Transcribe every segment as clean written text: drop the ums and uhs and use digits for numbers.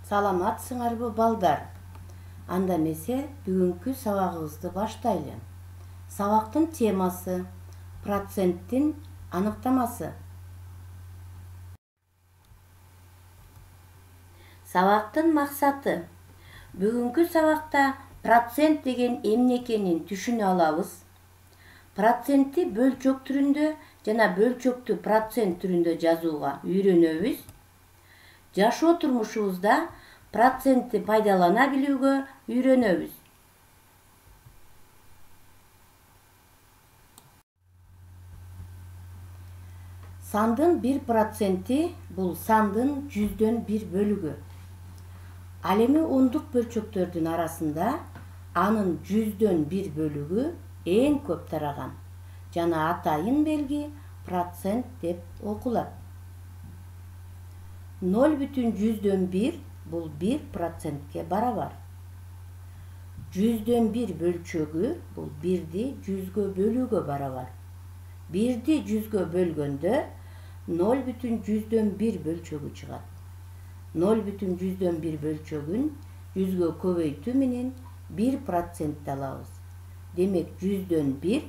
Саламатсыңарбы балдар? Анда эмесе бүгүнкү сабагыбызды баштайлы. Сабактын темасы проценттин аныктамасы. Сабактын максаты. Бүгүнкү сабакта процент деген эмне экенин түшүнө алабыз. Процентти бөлчөк түрүндө жана бөлчөктү процент түрүндө жазууга үйрөнөбүз. Жашоо турмушубузда процентти пайдалана билүүгө үйрөнөбүз. Сандын 1% бул сандын 100дөн 1 бөлүгү. Ал эми ондук бөлчөктөрдүн арасында анын 100дөн 1 бөлүгү эң көп тараган. Жана атайын белги процент деп окулат. 0,100дөн 1 бул 1%ке барабар. 100дөн 1 бөлчөгү бул 1-ди 100гө бөлүүгө барабар. 1-ди 100гө бөлгөндө 0,100дөн 1 бөлчөгү чыгат. 0,100дөн 1 бөлчөгүн 100гө көбөйтүү менен 1% алабыз. Демек 100дөн 1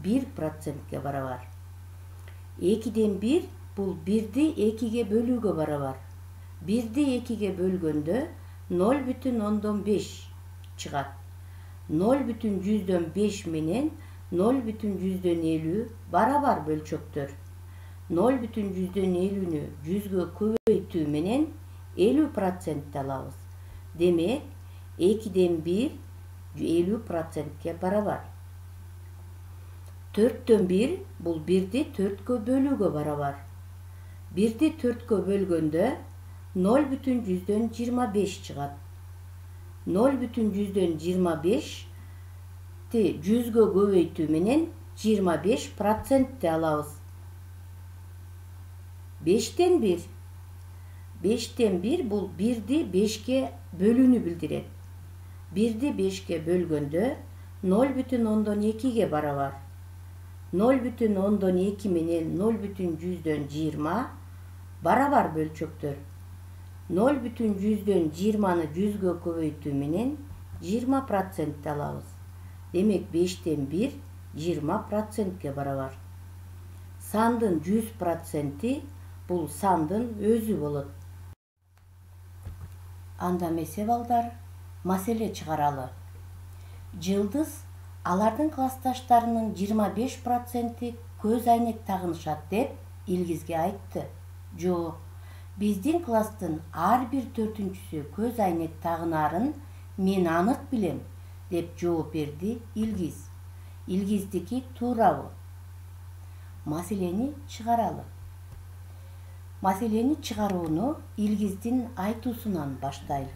1%ке барабар. 2ден 1 бул 1-ди 2ге бөлүүгө барабар. 1-ди 2ге бөлгөндө 0,5 чыгат. 0,100дөн 5 менен 0,100дөн 50 барабар бөлчөктөр. 0,100дөн 50-нү 100гө көбөйтүү менен 50% алабыз. Демек 2ден 1 50%ке барабар. 4дөн 1 бул 1-ди 4гө бөлүүгө барабар. 1-ди 4гө бөлгөндө 0,100дөн 25 чыгат. 0,100дөн 25-ти 100гө көбөйтүү менен 25% алабыз. 5ден 1. 5ден 1 бул 1-ди 5ке бөлүүнү билдирет. 1-ди 5ке бөлгөндө 0,2ге барабар. 0,2 менен 0,100дөн 20 барабар бөлчөктөр. 0,100дөн 20-ны 100гө көбөйтүү менен 20% алабыз. Демек 5ден 1 20%ке барабар. Сандын 100%-и бул сандын өзү болот. Анда эмесе балдар, маселе чыгаралы. Жылдыз алардын классташтарынын 25%-и көз айнек тагынышат деп Илгизге айтты. Жок, биздин класстын ар бир 4-түнчүсү көз айнек тагынаарын мен анык билем, деп жооп берди Илгиз. Илгиздики туурабы? Маселени чыгаралы. Маселени чыгарууну Илгиздин айтуусунан баштайлы.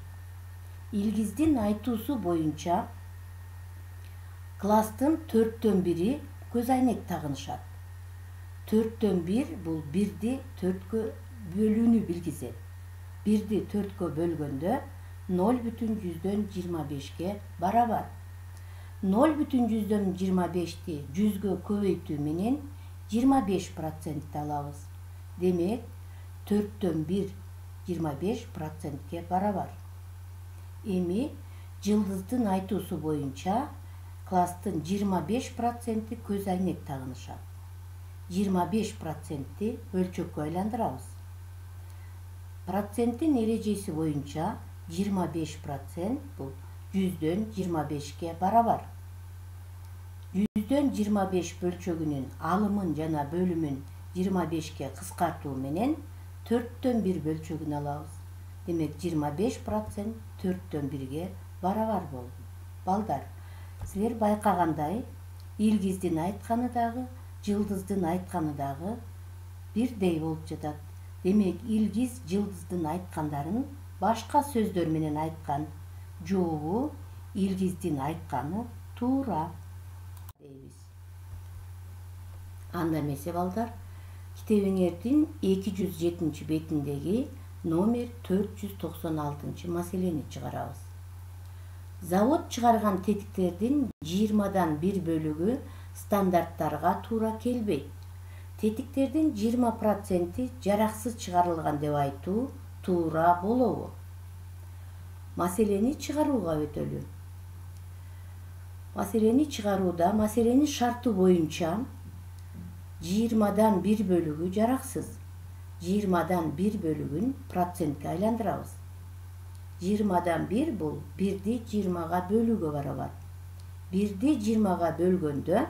Илгиздин айтуусу боюнча класстын 4дөн 1-и көз айнек тагынышат. 4дөн 1 бул 1-ди 4гө бөлүүнү билгизет. 1-ди 4гө бөлгөндө 0,100дөн 25ке барабар. 0,100дөн 25-ти 100гө көбөйтүү менен 25% алабыз. Демек 4дөн 1 25%ке барабар. Эми жылдыздын айтуусу боюнча класстын 25%-и көз айнек тагынышат. 25%-ти бөлчөккө айландырабыз. Проценттин эрежеси боюнча 25% бул 100дөн 25ке барабар. 100дөн 25 бөлчөгүнүн алымын жана бөлүмүн 25ке кыскартуу менен 4дөн 1 бөлчөгүн алабыз. Демек 25% 4дөн 1ге барабар болду. Балдар, силер байкагандай, Илгиздин айтканы дагы, Жылдыздын айтканы дагы бирдей болуп жатат. Демек Илгиз Жылдыздын айткандарын башка сөздөр менен айткан. Жообу Илгиздин айтканы туура дейбиз. Анда эмесе балдар, китебиңердин 207 бетиндеги номер 496 маселени чыгарабыз. Завод чыгарган тетиктердин 20дан 1 бөлүгү стандарттарга туура келбейт. Тетиктердин 20%-и жараксыз чыгарылган деп айтуу туура болобу? маселени чыгарууга өтөлү. Маселени чыгарууда маселенин шарты боюнча 20-дан 1 бөлүгү жараксыз. 20-дан 1 бөлүгүн процентке айландырабыз. 20-дан 1 бул 1-ди 20-га бөлүүгө барабар. 1-ди 20-га бөлгөндө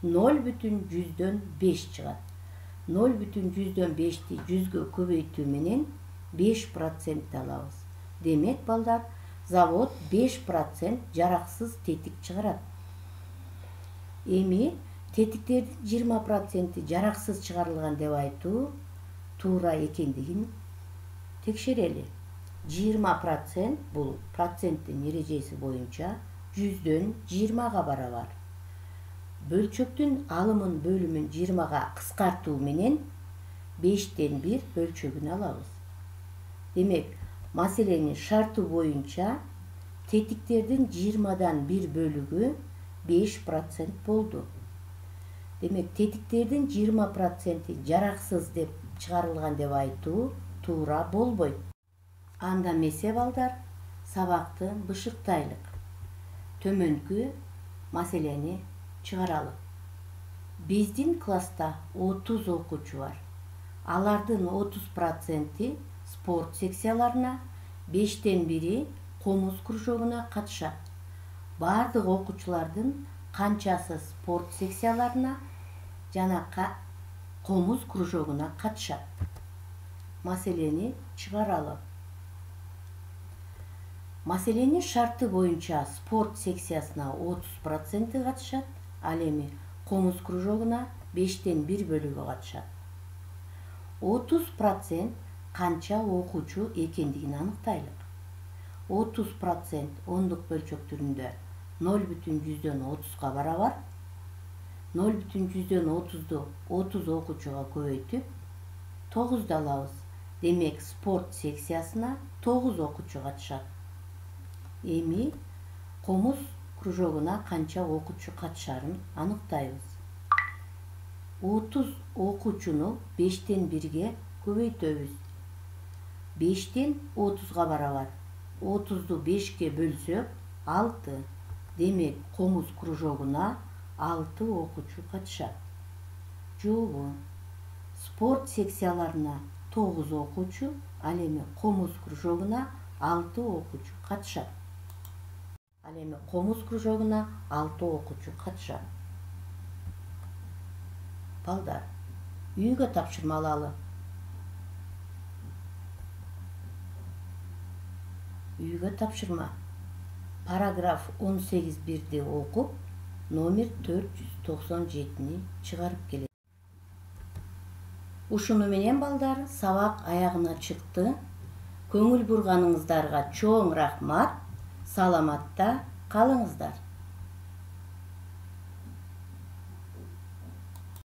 0,5 чыгат. 0,5-ти 100гө көбөйтүү менен 5% алабыз. Демек, балдар, завод 5% жараксыз тетик чыгарат. Эми тетиктердин 20% жараксыз чыгарылган деп айтуу туура экендигин текшерели. 20% бул проценттин эрежеси боюнча 100дөн 20-га барабар. Бөлчөктүн алымын бөлүмүн 20-га кыскартуу менен 5ден 1 бөлчөгүн алабыз. Демек, маселенин шарты боюнча тетиктердин 20-дан 1 бөлүгү 5% болду. Демек, тетиктердин 20% жараксыз деп чыгарылган деп айтуу туура болбойт. Анда эмесе, балдар, сабакты бышыктайлык. Төмөнкү маселени чыгаралы. Биздин класста 30 окуучу бар. Алардын 30% спорт секцияларына, 5ден 1-и комуз кружогуна катышат. Бардык окуучулардын канчасы спорт секцияларына жана комуз кружогуна катышат? Маселени чыгаралы. Маселенин шарты боюнча спорт секциясына 30% катышат, ал эми комуз кружогуна 5ден 1 бөлүгү катышат. 30% канча окуучу экендигин аныктайлык. 30% ондук бөлчөк түрүндө 0,30га барабар. 0,30ду 30 окуучуга көбөйтүп 9 алабыз. Демек, спорт секциясына 9 окуучу катышат. Эми комуз кружогуна канча окуучу катышарын аныктайбыз. 30 окуучуну 5ден 1-ге көбөйтөбүз. 5ден 30га барабар. 30ду 5ке бөлсөк 6. Демек, комуз кружогуна 6 окуучу катышат. Жообу. Спорт секцияларына 9 окуучу, ал эми комуз кружогуна 6 окуучу катышат. Ал эми комуз кружогуна 6 окуучу катышат. Балдар, үйгө тапшырма алалы. Үйгө тапшырма. Параграф 18.1-ди окуп, номер 497-ни чыгарып келет. Ушуну менен, балдар, сабак аягына чыкты. Көңүл бурганыңыздарга чоң рахмат. Саламатта калыңыздар.